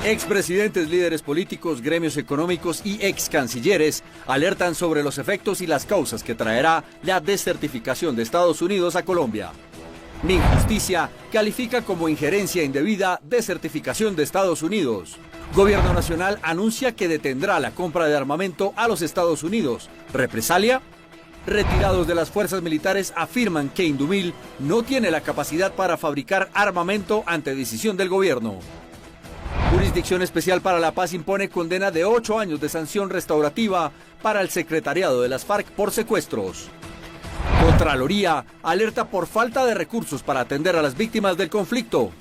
Expresidentes, líderes políticos, gremios económicos y ex cancilleres alertan sobre los efectos y las causas que traerá la desertificación de Estados Unidos a Colombia. Minjusticia califica como injerencia indebida desertificación de Estados Unidos. Gobierno Nacional anuncia que detendrá la compra de armamento a los Estados Unidos. ¿Represalia? Retirados de las fuerzas militares afirman que Indumil no tiene la capacidad para fabricar armamento ante decisión del gobierno. Jurisdicción Especial para la Paz impone condena de 8 años de sanción restaurativa para el secretariado de las FARC por secuestros. Contraloría alerta por falta de recursos para atender a las víctimas del conflicto.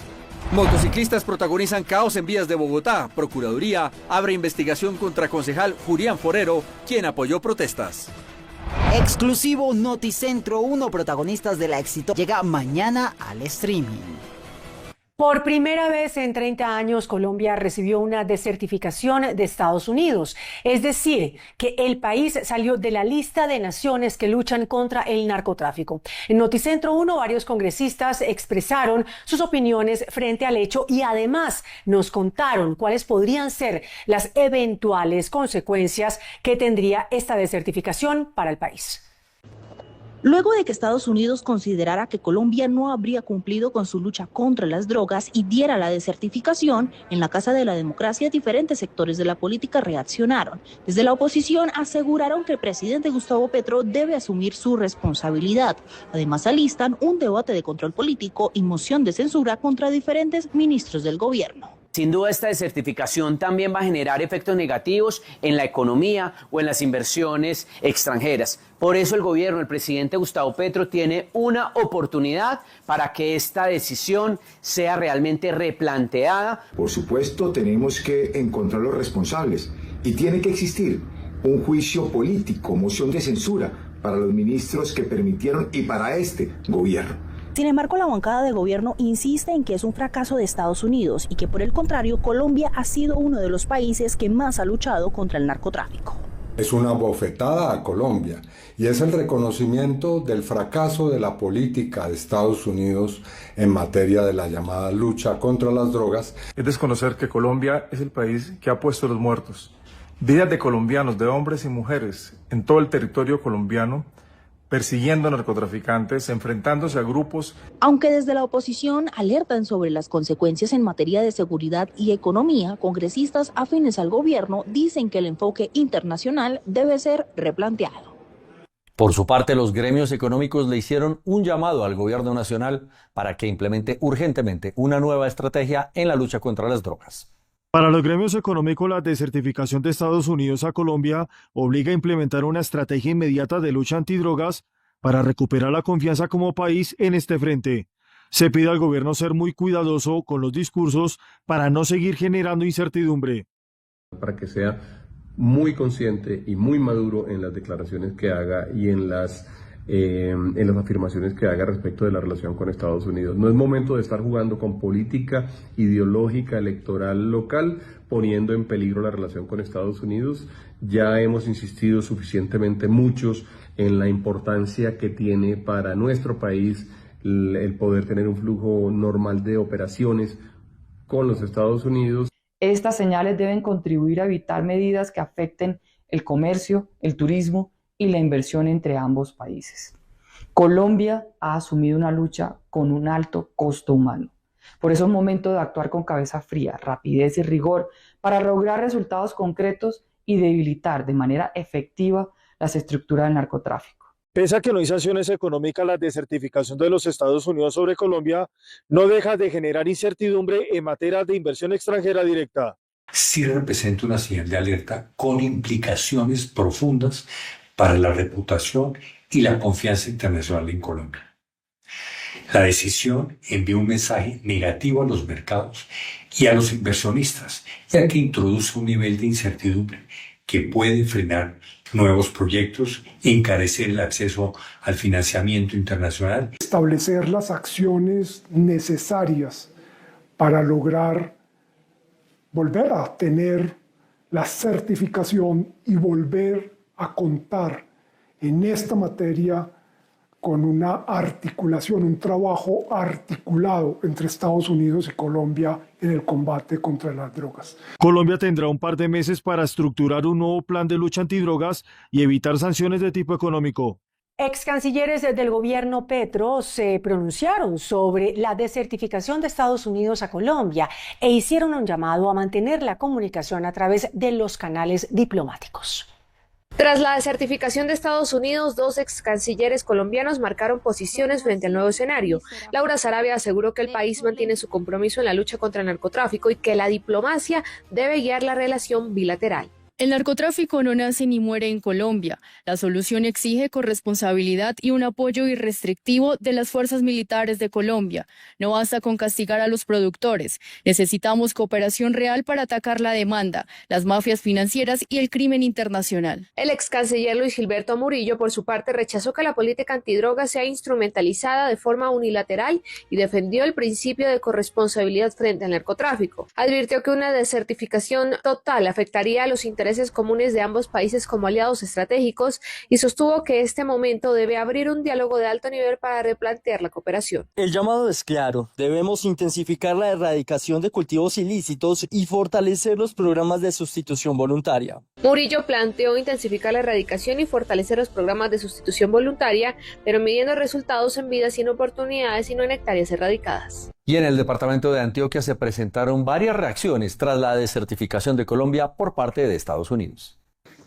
Motociclistas protagonizan caos en vías de Bogotá. Procuraduría abre investigación contra concejal Julián Forero, quien apoyó protestas. Exclusivo Noticentro 1, protagonistas de la éxito, llega mañana al streaming. Por primera vez en 30 años, Colombia recibió una desertificación de Estados Unidos. Es decir, que el país salió de la lista de naciones que luchan contra el narcotráfico. En Noticentro 1, varios congresistas expresaron sus opiniones frente al hecho y además nos contaron cuáles podrían ser las eventuales consecuencias que tendría esta desertificación para el país. Luego de que Estados Unidos considerara que Colombia no habría cumplido con su lucha contra las drogas y diera la desertificación, en la Casa de la Democracia diferentes sectores de la política reaccionaron. Desde la oposición aseguraron que el presidente Gustavo Petro debe asumir su responsabilidad. Además alistan un debate de control político y moción de censura contra diferentes ministros del gobierno. Sin duda esta desertificación también va a generar efectos negativos en la economía o en las inversiones extranjeras. Por eso el gobierno, el presidente Gustavo Petro, tiene una oportunidad para que esta decisión sea realmente replanteada. Por supuesto, tenemos que encontrar los responsables y tiene que existir un juicio político, moción de censura para los ministros que permitieron y para este gobierno. Sin embargo, la bancada de gobierno insiste en que es un fracaso de Estados Unidos y que por el contrario, Colombia ha sido uno de los países que más ha luchado contra el narcotráfico. Es una bofetada a Colombia y es el reconocimiento del fracaso de la política de Estados Unidos en materia de la llamada lucha contra las drogas. Es desconocer que Colombia es el país que ha puesto los muertos, vidas de colombianos, de hombres y mujeres en todo el territorio colombiano, persiguiendo narcotraficantes, enfrentándose a grupos. Aunque desde la oposición alertan sobre las consecuencias en materia de seguridad y economía, congresistas afines al gobierno dicen que el enfoque internacional debe ser replanteado. Por su parte, los gremios económicos le hicieron un llamado al gobierno nacional para que implemente urgentemente una nueva estrategia en la lucha contra las drogas. Para los gremios económicos, la desertificación de Estados Unidos a Colombia obliga a implementar una estrategia inmediata de lucha antidrogas para recuperar la confianza como país en este frente. Se pide al gobierno ser muy cuidadoso con los discursos para no seguir generando incertidumbre. Para que sea muy consciente y muy maduro en las declaraciones que haga y en las afirmaciones que haga respecto de la relación con Estados Unidos. No es momento de estar jugando con política ideológica electoral local, poniendo en peligro la relación con Estados Unidos. Ya hemos insistido suficientemente muchos en la importancia que tiene para nuestro país el poder tener un flujo normal de operaciones con los Estados Unidos. Estas señales deben contribuir a evitar medidas que afecten el comercio, el turismo y la inversión entre ambos países. Colombia ha asumido una lucha con un alto costo humano. Por eso es momento de actuar con cabeza fría, rapidez y rigor para lograr resultados concretos y debilitar de manera efectiva las estructuras del narcotráfico. Pese a que no hay sanciones económicas, la desertificación de los Estados Unidos sobre Colombia no deja de generar incertidumbre en materia de inversión extranjera directa. Sí representa una señal de alerta con implicaciones profundas para la reputación y la confianza internacional en Colombia. La decisión envía un mensaje negativo a los mercados y a los inversionistas, ya que introduce un nivel de incertidumbre que puede frenar nuevos proyectos e encarecer el acceso al financiamiento internacional. Establecer las acciones necesarias para lograr volver a tener la certificación y volver a contar en esta materia con una articulación, un trabajo articulado entre Estados Unidos y Colombia en el combate contra las drogas. Colombia tendrá un par de meses para estructurar un nuevo plan de lucha antidrogas y evitar sanciones de tipo económico. Ex cancilleres del gobierno Petro se pronunciaron sobre la desertificación de Estados Unidos a Colombia e hicieron un llamado a mantener la comunicación a través de los canales diplomáticos. Tras la desertificación de Estados Unidos, 2 ex cancilleres colombianos marcaron posiciones frente al nuevo escenario. Laura Sarabia aseguró que el país mantiene su compromiso en la lucha contra el narcotráfico y que la diplomacia debe guiar la relación bilateral. El narcotráfico no nace ni muere en Colombia. La solución exige corresponsabilidad y un apoyo irrestrictivo de las fuerzas militares de Colombia. No basta con castigar a los productores. Necesitamos cooperación real para atacar la demanda, las mafias financieras y el crimen internacional. El ex canciller Luis Gilberto Murillo, por su parte, rechazó que la política antidroga sea instrumentalizada de forma unilateral y defendió el principio de corresponsabilidad frente al narcotráfico. Advirtió que una desertificación total afectaría a los intereses comunes de ambos países como aliados estratégicos y sostuvo que este momento debe abrir un diálogo de alto nivel para replantear la cooperación. El llamado es claro, debemos intensificar la erradicación de cultivos ilícitos y fortalecer los programas de sustitución voluntaria. Murillo planteó intensificar la erradicación y fortalecer los programas de sustitución voluntaria, pero midiendo resultados en vidas y en oportunidades y no en hectáreas erradicadas. Y en el departamento de Antioquia se presentaron varias reacciones tras la desertificación de Colombia por parte de Estados Unidos.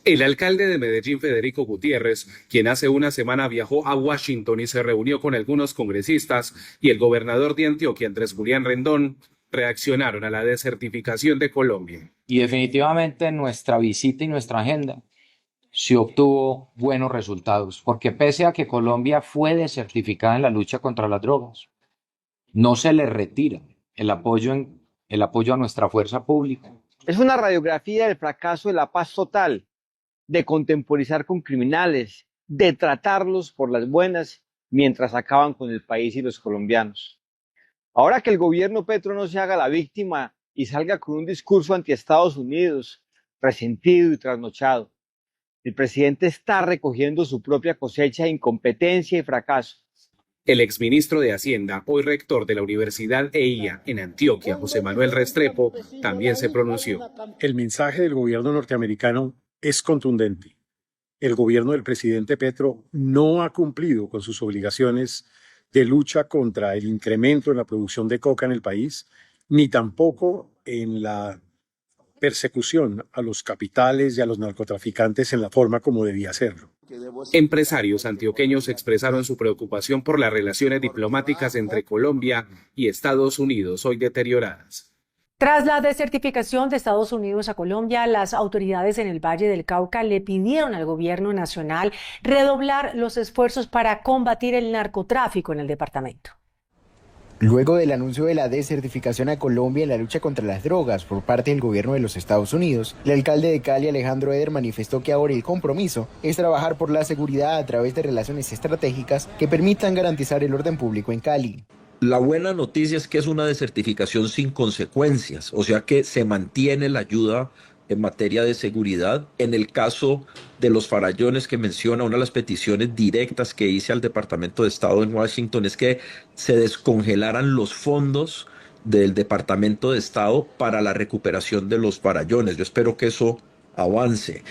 El alcalde de Medellín, Federico Gutiérrez, quien hace una semana viajó a Washington y se reunió con algunos congresistas, y el gobernador de Antioquia, Andrés Julián Rendón, reaccionaron a la desertificación de Colombia. Y definitivamente en nuestra visita y nuestra agenda se obtuvo buenos resultados, porque pese a que Colombia fue desertificada en la lucha contra las drogas, no se le retira el apoyo a nuestra fuerza pública. Es una radiografía del fracaso de la paz total, de contemporizar con criminales, de tratarlos por las buenas mientras acaban con el país y los colombianos. Ahora que el gobierno Petro no se haga la víctima y salga con un discurso anti Estados Unidos, resentido y trasnochado, el presidente está recogiendo su propia cosecha de incompetencia y fracaso. El exministro de Hacienda, hoy rector de la Universidad EIA en Antioquia, José Manuel Restrepo, también se pronunció. El mensaje del gobierno norteamericano es contundente. El gobierno del presidente Petro no ha cumplido con sus obligaciones de lucha contra el incremento en la producción de coca en el país, ni tampoco en la persecución a los capitales y a los narcotraficantes en la forma como debía hacerlo. Empresarios antioqueños expresaron su preocupación por las relaciones diplomáticas entre Colombia y Estados Unidos, hoy deterioradas. Tras la desertificación de Estados Unidos a Colombia, las autoridades en el Valle del Cauca le pidieron al gobierno nacional redoblar los esfuerzos para combatir el narcotráfico en el departamento. Luego del anuncio de la desertificación a Colombia en la lucha contra las drogas por parte del gobierno de los Estados Unidos, el alcalde de Cali, Alejandro Eder, manifestó que ahora el compromiso es trabajar por la seguridad a través de relaciones estratégicas que permitan garantizar el orden público en Cali. La buena noticia es que es una desertificación sin consecuencias, o sea que se mantiene la ayuda en materia de seguridad. En el caso de los farallones que menciona, una de las peticiones directas que hice al Departamento de Estado en Washington es que se descongelaran los fondos del Departamento de Estado para la recuperación de los farallones. Yo espero que eso avance.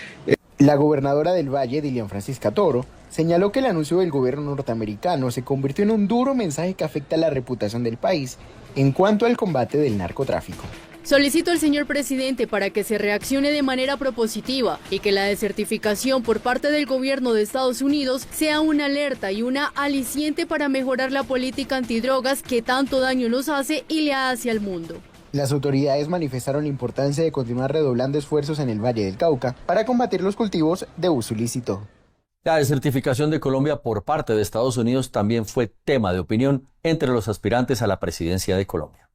La gobernadora del Valle, Dilian Francisca Toro, señaló que el anuncio del gobierno norteamericano se convirtió en un duro mensaje que afecta la reputación del país en cuanto al combate del narcotráfico. Solicito al señor presidente para que se reaccione de manera propositiva y que la desertificación por parte del gobierno de Estados Unidos sea una alerta y una aliciente para mejorar la política antidrogas que tanto daño nos hace y le hace al mundo. Las autoridades manifestaron la importancia de continuar redoblando esfuerzos en el Valle del Cauca para combatir los cultivos de uso ilícito. La desertificación de Colombia por parte de Estados Unidos también fue tema de opinión entre los aspirantes a la presidencia de Colombia.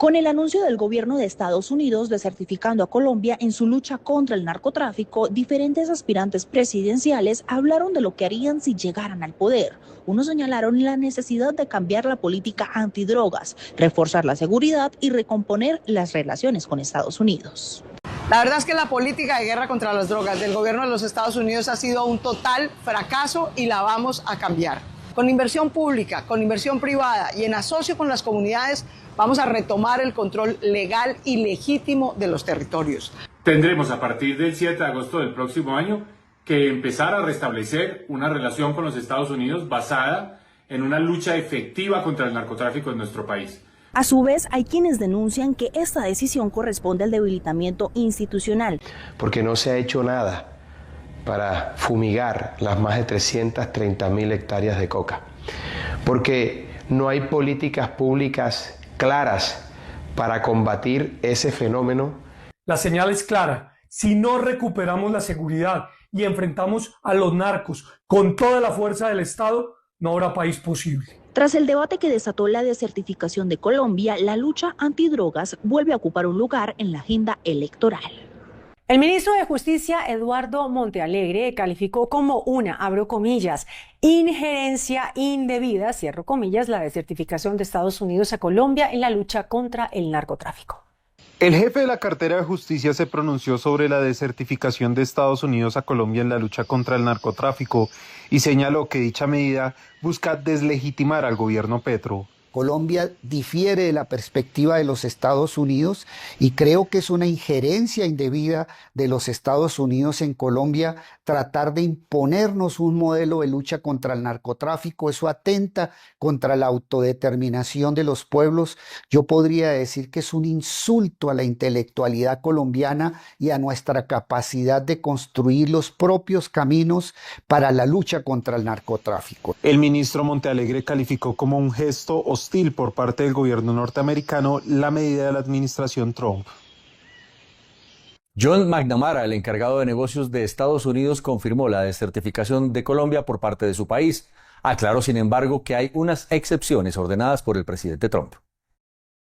Con el anuncio del gobierno de Estados Unidos desertificando a Colombia en su lucha contra el narcotráfico, diferentes aspirantes presidenciales hablaron de lo que harían si llegaran al poder. Unos señalaron la necesidad de cambiar la política antidrogas, reforzar la seguridad y recomponer las relaciones con Estados Unidos. La verdad es que la política de guerra contra las drogas del gobierno de los Estados Unidos ha sido un total fracaso y la vamos a cambiar. Con inversión pública, con inversión privada y en asocio con las comunidades, vamos a retomar el control legal y legítimo de los territorios. Tendremos a partir del 7 de agosto del próximo año que empezar a restablecer una relación con los Estados Unidos basada en una lucha efectiva contra el narcotráfico en nuestro país. A su vez, hay quienes denuncian que esta decisión corresponde al debilitamiento institucional. Porque no se ha hecho nada para fumigar las más de 330.000 hectáreas de coca. Porque no hay políticas públicas claras para combatir ese fenómeno. La señal es clara: si no recuperamos la seguridad y enfrentamos a los narcos con toda la fuerza del Estado, no habrá país posible. Tras el debate que desató la desertificación de Colombia, la lucha antidrogas vuelve a ocupar un lugar en la agenda electoral. El ministro de Justicia, Eduardo Montealegre, calificó como una, abro comillas, injerencia indebida, cierro comillas, la desertificación de Estados Unidos a Colombia en la lucha contra el narcotráfico. El jefe de la cartera de Justicia se pronunció sobre la desertificación de Estados Unidos a Colombia en la lucha contra el narcotráfico y señaló que dicha medida busca deslegitimar al gobierno Petro. Colombia difiere de la perspectiva de los Estados Unidos y creo que es una injerencia indebida de los Estados Unidos en Colombia tratar de imponernos un modelo de lucha contra el narcotráfico. Eso atenta contra la autodeterminación de los pueblos. Yo podría decir que es un insulto a la intelectualidad colombiana y a nuestra capacidad de construir los propios caminos para la lucha contra el narcotráfico. El ministro Montealegre calificó como un gesto hostil por parte del gobierno norteamericano la medida de la administración Trump. John McNamara, el encargado de negocios de Estados Unidos, confirmó la desertificación de Colombia por parte de su país. Aclaró, sin embargo, que hay unas excepciones ordenadas por el presidente Trump.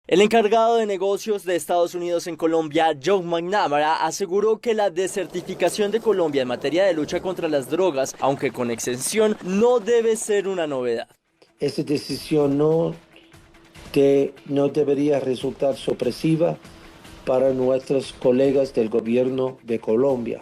El encargado de negocios de Estados Unidos en Colombia, John McNamara, aseguró que la desertificación de Colombia en materia de lucha contra las drogas, aunque con exención, no debe ser una novedad. Esta decisión no debería resultar sorpresiva para nuestros colegas del gobierno de Colombia.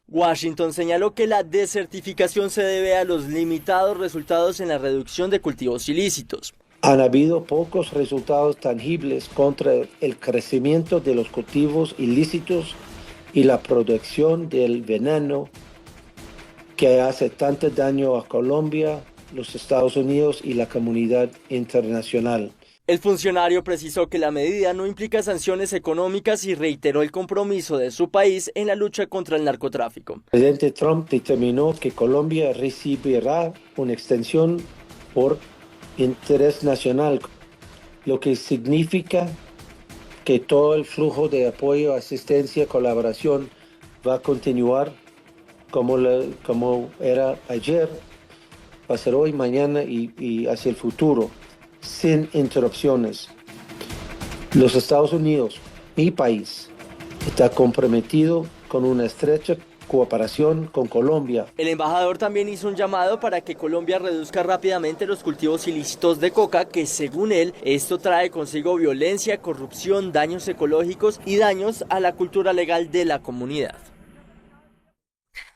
Washington señaló que la desertificación se debe a los limitados resultados en la reducción de cultivos ilícitos. Han habido pocos resultados tangibles contra el crecimiento de los cultivos ilícitos y la producción del veneno que hace tanto daño a Colombia, los Estados Unidos y la comunidad internacional. El funcionario precisó que la medida no implica sanciones económicas y reiteró el compromiso de su país en la lucha contra el narcotráfico. El presidente Trump determinó que Colombia recibirá una extensión por interés nacional, lo que significa que todo el flujo de apoyo, asistencia, colaboración va a continuar como era ayer, va a ser hoy, mañana y hacia el futuro, sin interrupciones. Los Estados Unidos, mi país, está comprometido con una estrecha cooperación con Colombia. El embajador también hizo un llamado para que Colombia reduzca rápidamente los cultivos ilícitos de coca, que según él, esto trae consigo violencia, corrupción, daños ecológicos y daños a la cultura legal de la comunidad.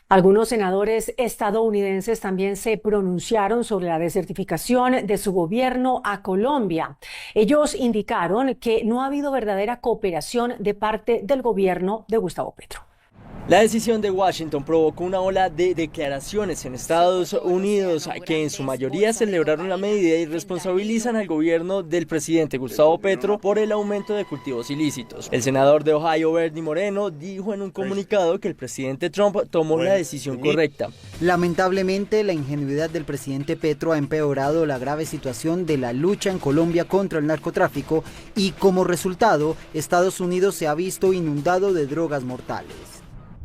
Algunos senadores estadounidenses también se pronunciaron sobre la desertificación de su gobierno a Colombia. Ellos indicaron que no ha habido verdadera cooperación de parte del gobierno de Gustavo Petro. La decisión de Washington provocó una ola de declaraciones en Estados Unidos que en su mayoría celebraron la medida y responsabilizan al gobierno del presidente Gustavo Petro por el aumento de cultivos ilícitos. El senador de Ohio, Bernie Moreno, dijo en un comunicado que el presidente Trump tomó la decisión correcta. Lamentablemente, la ingenuidad del presidente Petro ha empeorado la grave situación de la lucha en Colombia contra el narcotráfico y como resultado, Estados Unidos se ha visto inundado de drogas mortales.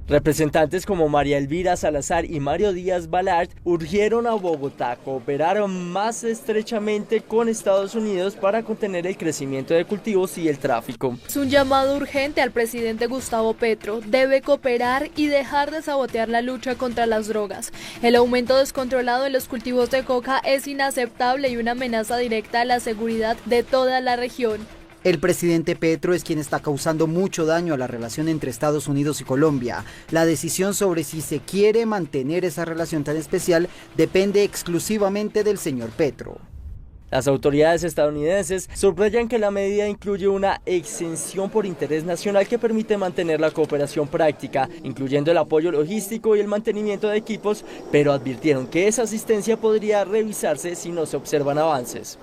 Representantes como María Elvira Salazar y Mario Díaz Balart urgieron a Bogotá a cooperar más estrechamente con Estados Unidos para contener el crecimiento de cultivos y el tráfico. Es un llamado urgente al presidente Gustavo Petro. Debe cooperar y dejar de sabotear la lucha contra las drogas. El aumento descontrolado en los cultivos de coca es inaceptable y una amenaza directa a la seguridad de toda la región. El presidente Petro es quien está causando mucho daño a la relación entre Estados Unidos y Colombia. La decisión sobre si se quiere mantener esa relación tan especial depende exclusivamente del señor Petro. Las autoridades estadounidenses subrayan que la medida incluye una exención por interés nacional que permite mantener la cooperación práctica, incluyendo el apoyo logístico y el mantenimiento de equipos, pero advirtieron que esa asistencia podría revisarse si no se observan avances.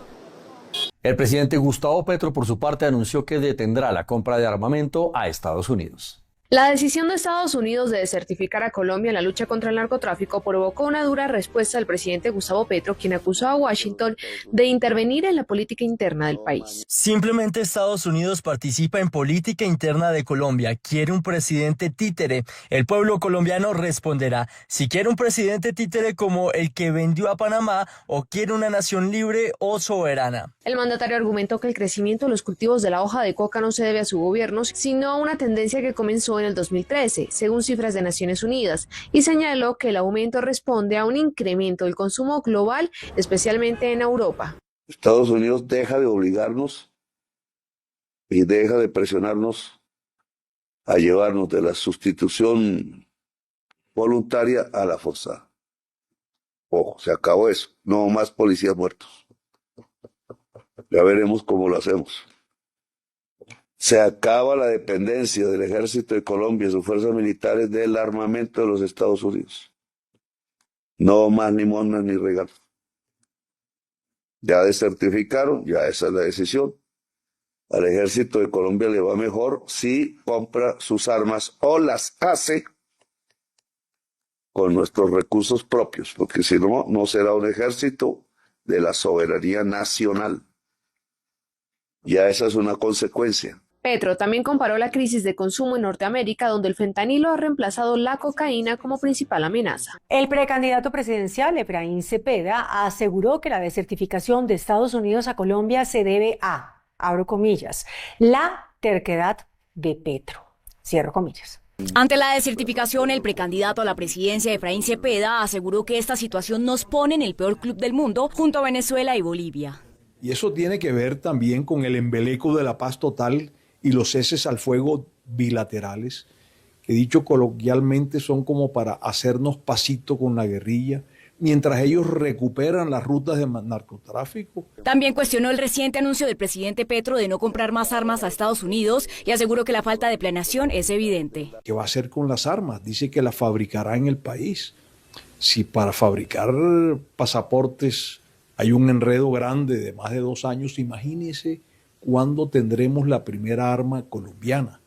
El presidente Gustavo Petro, por su parte, anunció que detendrá la compra de armamento a Estados Unidos. La decisión de Estados Unidos de desertificar a Colombia en la lucha contra el narcotráfico provocó una dura respuesta del presidente Gustavo Petro, quien acusó a Washington de intervenir en la política interna del país. Simplemente Estados Unidos participa en política interna de Colombia. Quiere un presidente títere. El pueblo colombiano responderá si quiere un presidente títere como el que vendió a Panamá o quiere una nación libre o soberana. El mandatario argumentó que el crecimiento de los cultivos de la hoja de coca no se debe a su gobierno, sino a una tendencia que comenzó en el 2013, según cifras de Naciones Unidas, y señaló que el aumento responde a un incremento del consumo global, especialmente en Europa. Estados Unidos deja de obligarnos y deja de presionarnos a llevarnos de la sustitución voluntaria a la forzada. Ojo, se acabó eso. No más policías muertos. Ya veremos cómo lo hacemos. Se acaba la dependencia del ejército de Colombia y sus fuerzas militares del armamento de los Estados Unidos. No más ni monas ni regalos. Ya desertificaron, ya esa es la decisión. Al ejército de Colombia le va mejor si compra sus armas o las hace con nuestros recursos propios, porque si no, no será un ejército de la soberanía nacional. Ya esa es una consecuencia. Petro también comparó la crisis de consumo en Norteamérica, donde el fentanilo ha reemplazado la cocaína como principal amenaza. El precandidato presidencial Efraín Cepeda aseguró que la desertificación de Estados Unidos a Colombia se debe a, abro comillas, la terquedad de Petro, cierro comillas. Ante la desertificación, el precandidato a la presidencia Efraín Cepeda aseguró que esta situación nos pone en el peor club del mundo junto a Venezuela y Bolivia. Y eso tiene que ver también con el embeleco de la paz total y los ceses al fuego bilaterales, que dicho coloquialmente son como para hacernos pasito con la guerrilla, mientras ellos recuperan las rutas de narcotráfico. También cuestionó el reciente anuncio del presidente Petro de no comprar más armas a Estados Unidos y aseguró que la falta de planeación es evidente. ¿Qué va a hacer con las armas? Dice que las fabricará en el país. Si para fabricar pasaportes hay un enredo grande de más de 2 años, imagínese cuándo tendremos la primera arma colombiana.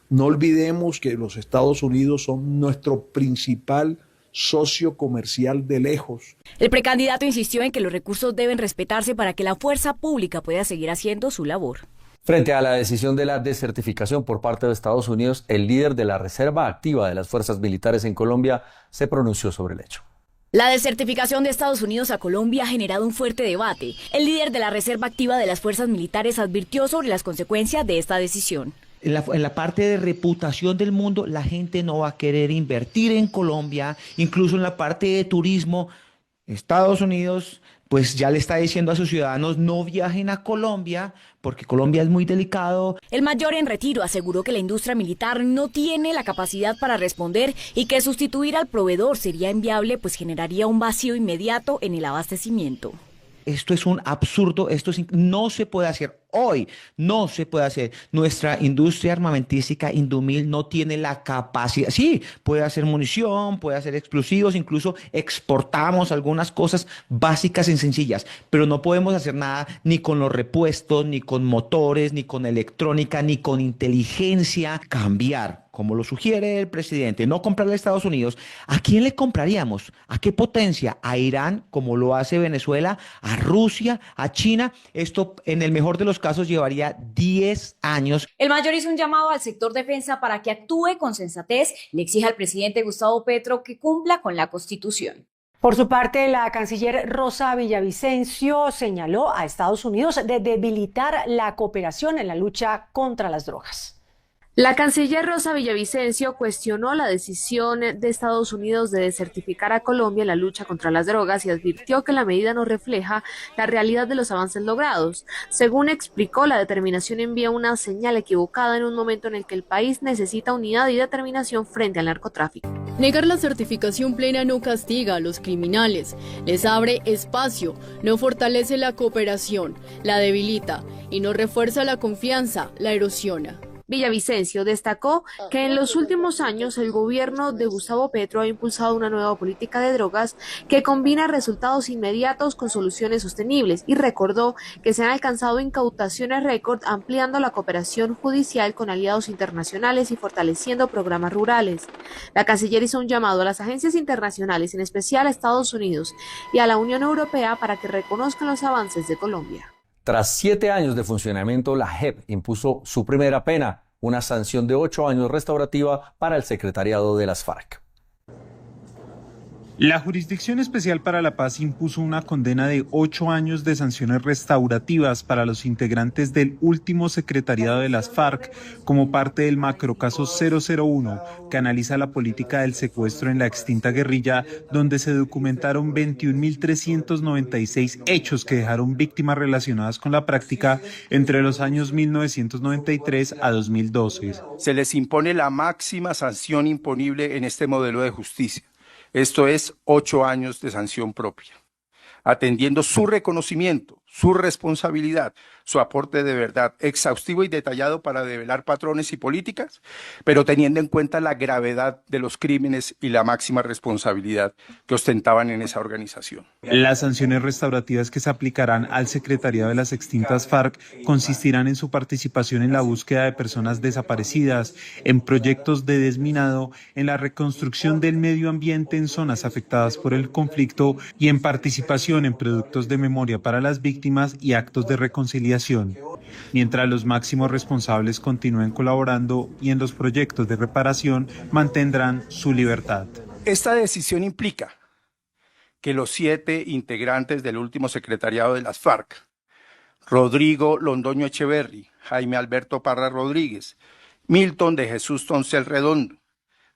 No olvidemos que los Estados Unidos son nuestro principal socio comercial de lejos. El precandidato insistió en que los recursos deben respetarse para que la fuerza pública pueda seguir haciendo su labor. Frente a la decisión de la desertificación por parte de Estados Unidos, el líder de la Reserva Activa de las Fuerzas Militares en Colombia se pronunció sobre el hecho. La desertificación de Estados Unidos a Colombia ha generado un fuerte debate. El líder de la Reserva Activa de las Fuerzas Militares advirtió sobre las consecuencias de esta decisión. En la parte de reputación del mundo, la gente no va a querer invertir en Colombia, incluso en la parte de turismo. Estados Unidos pues ya le está diciendo a sus ciudadanos no viajen a Colombia porque Colombia es muy delicado. El mayor en retiro aseguró que la industria militar no tiene la capacidad para responder y que sustituir al proveedor sería inviable, pues generaría un vacío inmediato en el abastecimiento. Esto es un absurdo, no se puede hacer hoy, no se puede hacer. Nuestra industria armamentística Indumil no tiene la capacidad. Sí, puede hacer munición, puede hacer explosivos, incluso exportamos algunas cosas básicas y sencillas, pero no podemos hacer nada ni con los repuestos, ni con motores, ni con electrónica, ni con inteligencia. Cambiar, como lo sugiere el presidente, no comprarle a Estados Unidos. ¿A quién le compraríamos? ¿A qué potencia? ¿A Irán, como lo hace Venezuela? ¿A Rusia? ¿A China? Esto, en el mejor de los casos, llevaría 10 años. El mayor hizo un llamado al sector defensa para que actúe con sensatez y le exige al presidente Gustavo Petro que cumpla con la Constitución. Por su parte, la canciller Rosa Villavicencio señaló a Estados Unidos de debilitar la cooperación en la lucha contra las drogas. La canciller Rosa Villavicencio cuestionó la decisión de Estados Unidos de desertificar a Colombia en la lucha contra las drogas y advirtió que la medida no refleja la realidad de los avances logrados. Según explicó, la determinación envía una señal equivocada en un momento en el que el país necesita unidad y determinación frente al narcotráfico. Negar la certificación plena no castiga a los criminales, les abre espacio, no fortalece la cooperación, la debilita y no refuerza la confianza, la erosiona. Villavicencio destacó que en los últimos años el gobierno de Gustavo Petro ha impulsado una nueva política de drogas que combina resultados inmediatos con soluciones sostenibles y recordó que se han alcanzado incautaciones récord ampliando la cooperación judicial con aliados internacionales y fortaleciendo programas rurales. La canciller hizo un llamado a las agencias internacionales, en especial a Estados Unidos y a la Unión Europea, para que reconozcan los avances de Colombia. Tras 7 años de funcionamiento, la JEP impuso su primera pena, una sanción de 8 años restaurativa para el secretariado de las FARC. La Jurisdicción Especial para la Paz impuso una condena de 8 años de sanciones restaurativas para los integrantes del último secretariado de las FARC como parte del macrocaso 001, que analiza la política del secuestro en la extinta guerrilla, donde se documentaron 21.396 hechos que dejaron víctimas relacionadas con la práctica entre los años 1993 a 2012. Se les impone la máxima sanción imponible en este modelo de justicia. Esto es 8 años de sanción propia, atendiendo su reconocimiento, su responsabilidad, su aporte de verdad exhaustivo y detallado para develar patrones y políticas, pero teniendo en cuenta la gravedad de los crímenes y la máxima responsabilidad que ostentaban en esa organización. Las sanciones restaurativas que se aplicarán al secretariado de las extintas FARC consistirán en su participación en la búsqueda de personas desaparecidas, en proyectos de desminado, en la reconstrucción del medio ambiente en zonas afectadas por el conflicto y en participación en productos de memoria para las víctimas y actos de reconciliación, mientras los máximos responsables continúen colaborando y en los proyectos de reparación mantendrán su libertad. Esta decisión implica que los 7 integrantes del último secretariado de las FARC, Rodrigo Londoño Echeverri, Jaime Alberto Parra Rodríguez, Milton de Jesús Toncel Redondo,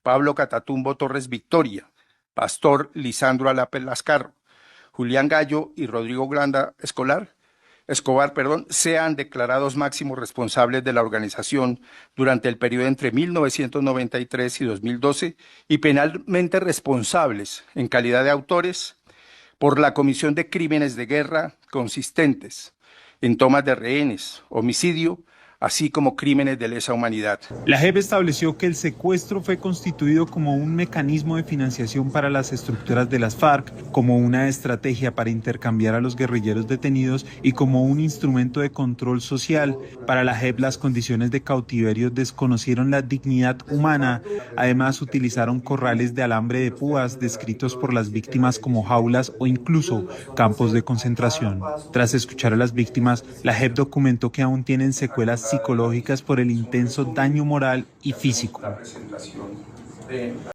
Pablo Catatumbo Torres Victoria, Pastor Lisandro Alape Lascarro, Julián Gallo y Rodrigo Granda Escobar, sean declarados máximos responsables de la organización durante el periodo entre 1993 y 2012 y penalmente responsables en calidad de autores por la comisión de crímenes de guerra consistentes en tomas de rehenes, homicidio, así como crímenes de lesa humanidad. La JEP estableció que el secuestro fue constituido como un mecanismo de financiación para las estructuras de las FARC, como una estrategia para intercambiar a los guerrilleros detenidos y como un instrumento de control social. Para la JEP, las condiciones de cautiverio desconocieron la dignidad humana. Además, utilizaron corrales de alambre de púas descritos por las víctimas como jaulas o incluso campos de concentración. Tras escuchar a las víctimas, la JEP documentó que aún tienen secuelas psicológicas por el intenso daño moral y físico.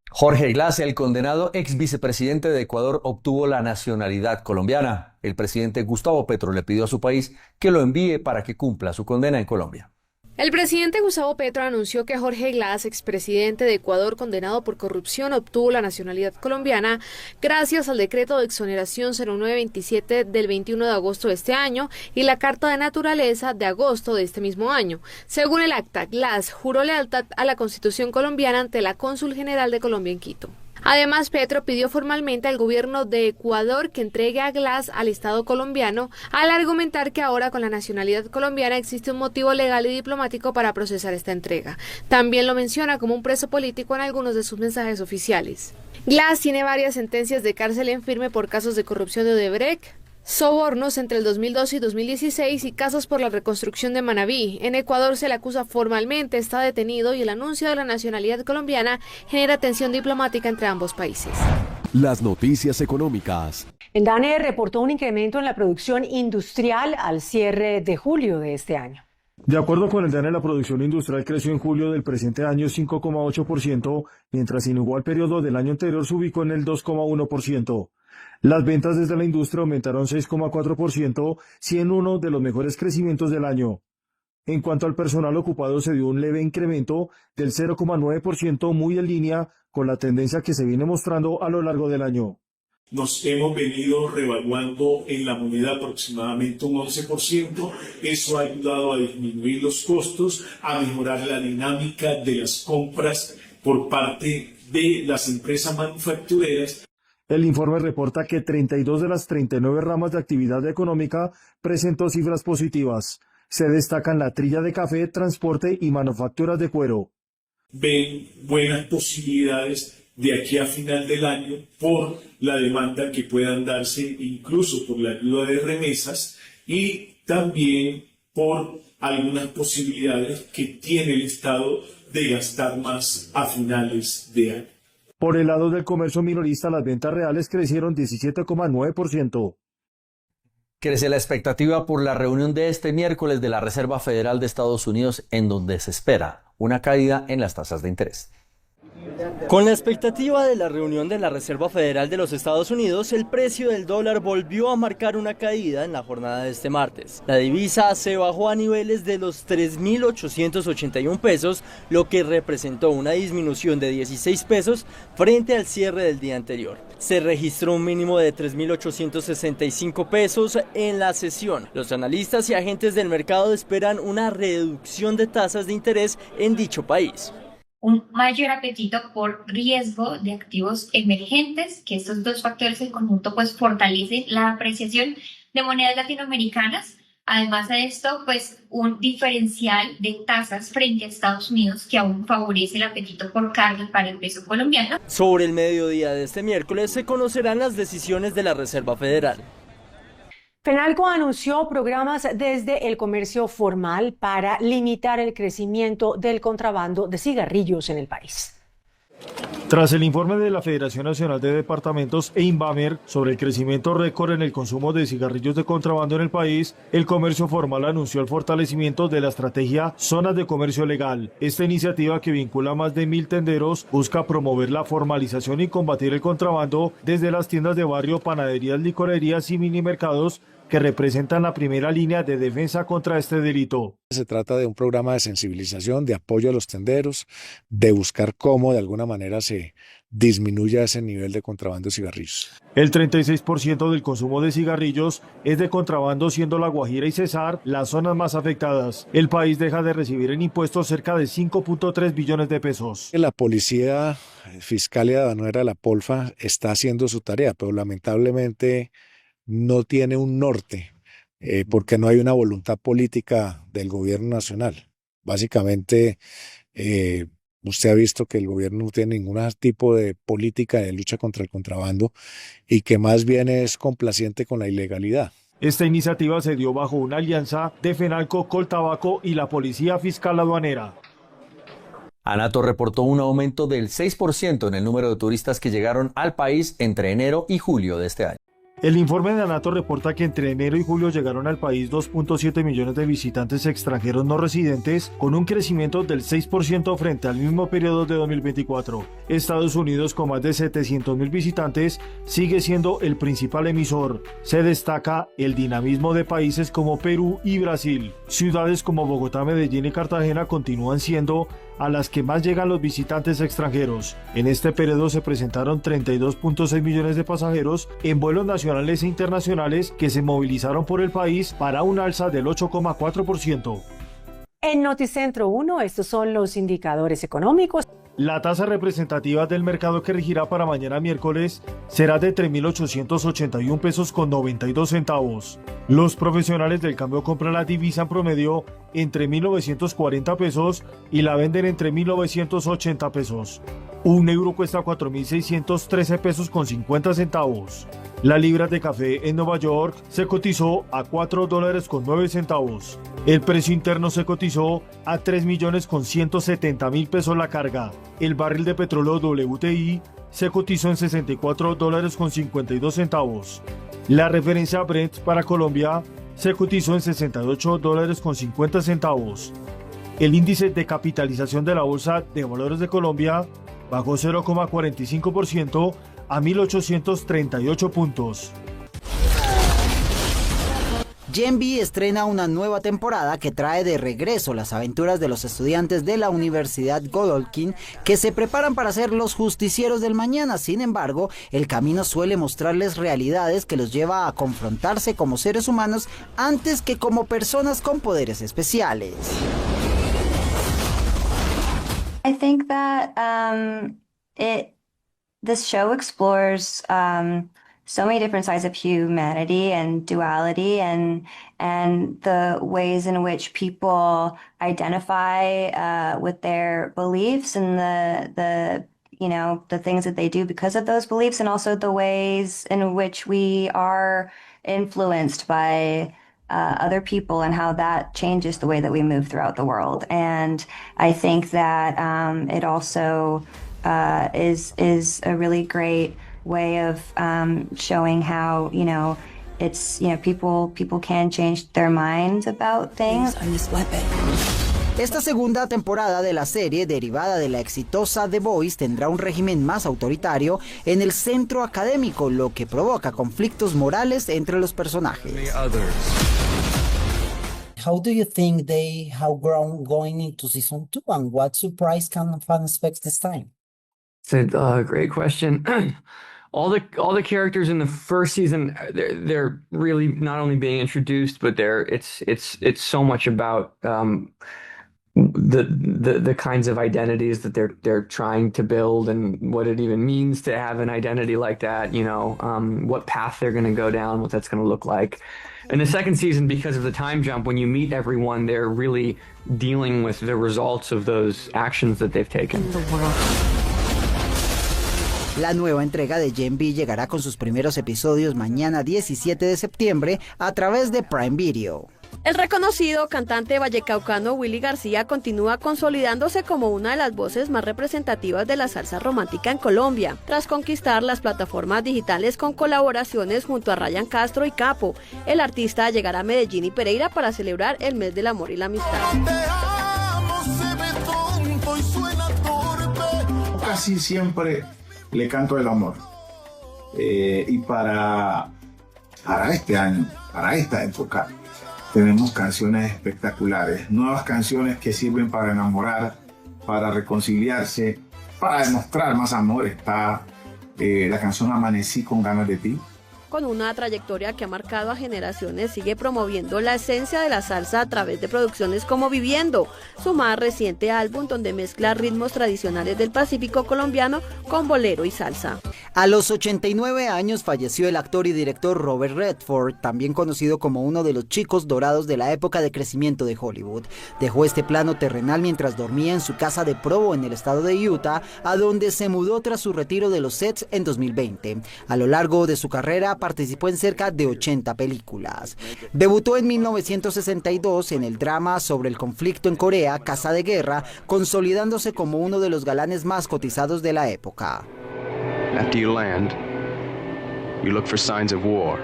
Jorge Glass, el condenado ex vicepresidente de Ecuador, obtuvo la nacionalidad colombiana. El presidente Gustavo Petro le pidió a su país que lo envíe para que cumpla su condena en Colombia. El presidente Gustavo Petro anunció que Jorge Glass, expresidente de Ecuador condenado por corrupción, obtuvo la nacionalidad colombiana gracias al decreto de exoneración 0927 del 21 de agosto de este año y la Carta de Naturaleza de agosto de este mismo año. Según el acta, Glass juró lealtad a la Constitución colombiana ante la Cónsul General de Colombia en Quito. Además, Petro pidió formalmente al gobierno de Ecuador que entregue a Glass al Estado colombiano, al argumentar que ahora con la nacionalidad colombiana existe un motivo legal y diplomático para procesar esta entrega. También lo menciona como un preso político en algunos de sus mensajes oficiales. Glass tiene varias sentencias de cárcel en firme por casos de corrupción de Odebrecht, sobornos entre el 2012 y 2016 y casos por la reconstrucción de Manabí. En Ecuador se le acusa formalmente, está detenido y el anuncio de la nacionalidad colombiana genera tensión diplomática entre ambos países. Las noticias económicas. El DANE reportó un incremento en la producción industrial al cierre de julio de este año. De acuerdo con el DANE, la producción industrial creció en julio del presente año 5,8%, mientras en igual periodo del año anterior se ubicó en el 2,1%. Las ventas desde la industria aumentaron 6,4%, siendo uno de los mejores crecimientos del año. En cuanto al personal ocupado, se dio un leve incremento del 0,9%, muy en línea con la tendencia que se viene mostrando a lo largo del año. Nos hemos venido revaluando en la moneda aproximadamente un 11%. Eso ha ayudado a disminuir los costos, a mejorar la dinámica de las compras por parte de las empresas manufactureras. El informe reporta que 32 de las 39 ramas de actividad económica presentó cifras positivas. Se destacan la trilla de café, transporte y manufacturas de cuero. Ven buenas posibilidades de aquí a final del año por la demanda que puedan darse, incluso por la ayuda de remesas y también por algunas posibilidades que tiene el Estado de gastar más a finales de año. Por el lado del comercio minorista, las ventas reales crecieron 17,9%. Crece la expectativa por la reunión de este miércoles de la Reserva Federal de Estados Unidos, en donde se espera una caída en las tasas de interés. Con la expectativa de la reunión de la Reserva Federal de los Estados Unidos, el precio del dólar volvió a marcar una caída en la jornada de este martes. La divisa se bajó a niveles de los 3.881 pesos, lo que representó una disminución de 16 pesos frente al cierre del día anterior. Se registró un mínimo de 3.865 pesos en la sesión. Los analistas y agentes del mercado esperan una reducción de tasas de interés en dicho país. Un mayor apetito por riesgo de activos emergentes, que estos dos factores en conjunto pues fortalecen la apreciación de monedas latinoamericanas. Además de esto, pues un diferencial de tasas frente a Estados Unidos que aún favorece el apetito por carne para el peso colombiano. Sobre el mediodía de este miércoles se conocerán las decisiones de la Reserva Federal. FENALCO anunció programas desde el comercio formal para limitar el crecimiento del contrabando de cigarrillos en el país. Tras el informe de la Federación Nacional de Departamentos e Invamer sobre el crecimiento récord en el consumo de cigarrillos de contrabando en el país, el comercio formal anunció el fortalecimiento de la estrategia Zonas de Comercio Legal. Esta iniciativa, que vincula a más de 1.000 tenderos, busca promover la formalización y combatir el contrabando desde las tiendas de barrio, panaderías, licorerías y minimercados, que representan la primera línea de defensa contra este delito. Se trata de un programa de sensibilización, de apoyo a los tenderos, de buscar cómo de alguna manera se disminuya ese nivel de contrabando de cigarrillos. El 36% del consumo de cigarrillos es de contrabando, siendo La Guajira y Cesar las zonas más afectadas. El país deja de recibir en impuestos cerca de 5.3 billones de pesos. La Policía Fiscal y Aduanera, la POLFA, está haciendo su tarea, pero lamentablemente no tiene un norte, porque no hay una voluntad política del gobierno nacional. Básicamente, usted ha visto que el gobierno no tiene ningún tipo de política de lucha contra el contrabando y que más bien es complaciente con la ilegalidad. Esta iniciativa se dio bajo una alianza de FENALCO, Coltabaco y la Policía Fiscal Aduanera. ANATO reportó un aumento del 6% en el número de turistas que llegaron al país entre enero y julio de este año. El informe de ANATO reporta que entre enero y julio llegaron al país 2.7 millones de visitantes extranjeros no residentes, con un crecimiento del 6% frente al mismo periodo de 2024. Estados Unidos, con más de 700.000 visitantes, sigue siendo el principal emisor. Se destaca el dinamismo de países como Perú y Brasil. Ciudades como Bogotá, Medellín y Cartagena continúan siendo a las que más llegan los visitantes extranjeros. En este periodo se presentaron 32.6 millones de pasajeros en vuelos nacionales e internacionales que se movilizaron por el país, para un alza del 8,4%. En Noticentro 1, estos son los indicadores económicos. La tasa representativa del mercado que regirá para mañana miércoles será de 3.881 pesos con 92 centavos. Los profesionales del cambio compran la divisa en promedio entre 1.940 pesos y la venden entre 1.980 pesos. Un euro cuesta 4.613 pesos con 50 centavos. La libra de café en Nueva York se cotizó a $4 con 9 centavos. El precio interno se cotizó a 3.170.000 pesos la carga. El barril de petróleo WTI se cotizó en $64 con 52 centavos. La referencia Brent para Colombia se cotizó en $68 con 50 centavos. El índice de capitalización de la Bolsa de Valores de Colombia bajó 0,45% a 1.838 puntos. Gen V estrena una nueva temporada que trae de regreso las aventuras de los estudiantes de la Universidad Godolphin que se preparan para ser los justicieros del mañana. Sin embargo, el camino suele mostrarles realidades que los lleva a confrontarse como seres humanos antes que como personas con poderes especiales. I think that this show explores so many different sides of humanity and duality and the ways in which people identify with their beliefs and the things that they do because of those beliefs, and also the ways in which we are influenced by other people and how that changes the way that we move throughout the world. And I think that it also is a really great way of showing how, people can change their minds about things. Esta segunda temporada de la serie, derivada de la exitosa The Voice, tendrá un régimen más autoritario en el centro académico, lo que provoca conflictos morales entre los personajes. How do you think they have grown going into season 2, and what surprise can fans expect this time? It's a great question. All the characters in the first season, they're really not only being introduced, but it's so much about the kinds of identities that they're trying to build, and what it even means to have an identity like that, what path they're going to go down, what that's going to look like. In the second season, because of the time jump, when you meet everyone, they're really dealing with the results of those actions that they've taken. La nueva entrega de Gen V llegará con sus primeros episodios mañana 17 de septiembre a través de Prime Video. El reconocido cantante vallecaucano Willy García continúa consolidándose como una de las voces más representativas de la salsa romántica en Colombia, tras conquistar las plataformas digitales con colaboraciones junto a Ryan Castro y Capo. El artista llegará a Medellín y Pereira para celebrar el mes del amor y la amistad. Casi siempre le canto el amor. Y para este año, para esta época, tenemos canciones espectaculares, nuevas canciones que sirven para enamorar, para reconciliarse, para demostrar más amor. Está la canción Amanecí con ganas de ti. Con una trayectoria que ha marcado a generaciones, sigue promoviendo la esencia de la salsa a través de producciones como Viviendo, su más reciente álbum donde mezcla ritmos tradicionales del Pacífico colombiano con bolero y salsa. A los 89 años falleció el actor y director Robert Redford, también conocido como uno de los chicos dorados de la época de crecimiento de Hollywood. Dejó este plano terrenal mientras dormía en su casa de Provo en el estado de Utah, a donde se mudó tras su retiro de los sets en 2020. A lo largo de su carrera participó en cerca de 80 películas. Debutó en 1962 en el drama sobre el conflicto en Corea, Casa de Guerra, consolidándose como uno de los galanes más cotizados de la época. After you land, you look for signs of war.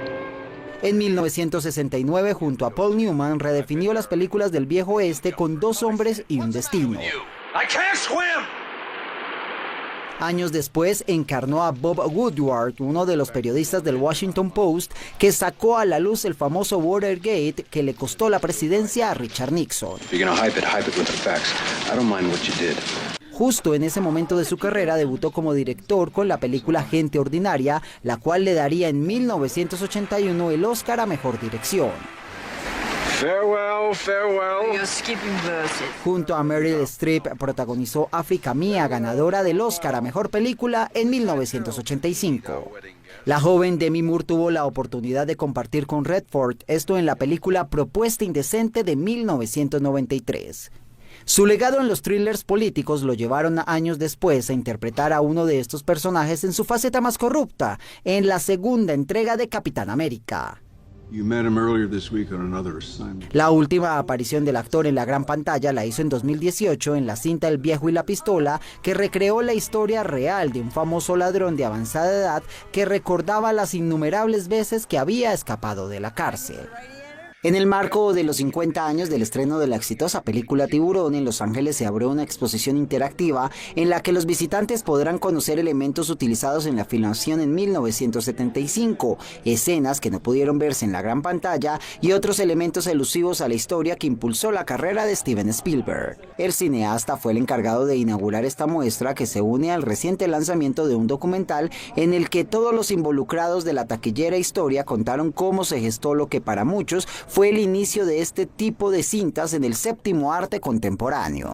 En 1969, junto a Paul Newman, redefinió las películas del viejo oeste con Dos hombres y un destino. I can't swim. Años después encarnó a Bob Woodward, uno de los periodistas del Washington Post, que sacó a la luz el famoso Watergate que le costó la presidencia a Richard Nixon. Justo en ese momento de su carrera debutó como director con la película Gente Ordinaria, la cual le daría en 1981 el Oscar a Mejor Dirección. Farewell, farewell. Junto a Meryl Streep protagonizó África Mía, ganadora del Oscar a Mejor Película en 1985. La joven Demi Moore tuvo la oportunidad de compartir con Redford, esto en la película Propuesta Indecente de 1993. Su legado en los thrillers políticos lo llevaron años después a interpretar a uno de estos personajes en su faceta más corrupta, en la segunda entrega de Capitán América. La última aparición del actor en la gran pantalla la hizo en 2018 en la cinta El viejo y la pistola, que recreó la historia real de un famoso ladrón de avanzada edad que recordaba las innumerables veces que había escapado de la cárcel. En el marco de los 50 años del estreno de la exitosa película Tiburón, en Los Ángeles se abrió una exposición interactiva en la que los visitantes podrán conocer elementos utilizados en la filmación en 1975, escenas que no pudieron verse en la gran pantalla y otros elementos elusivos a la historia que impulsó la carrera de Steven Spielberg. El cineasta fue el encargado de inaugurar esta muestra, que se une al reciente lanzamiento de un documental en el que todos los involucrados de la taquillera historia contaron cómo se gestó lo que para muchos fue el inicio de este tipo de cintas en el séptimo arte contemporáneo.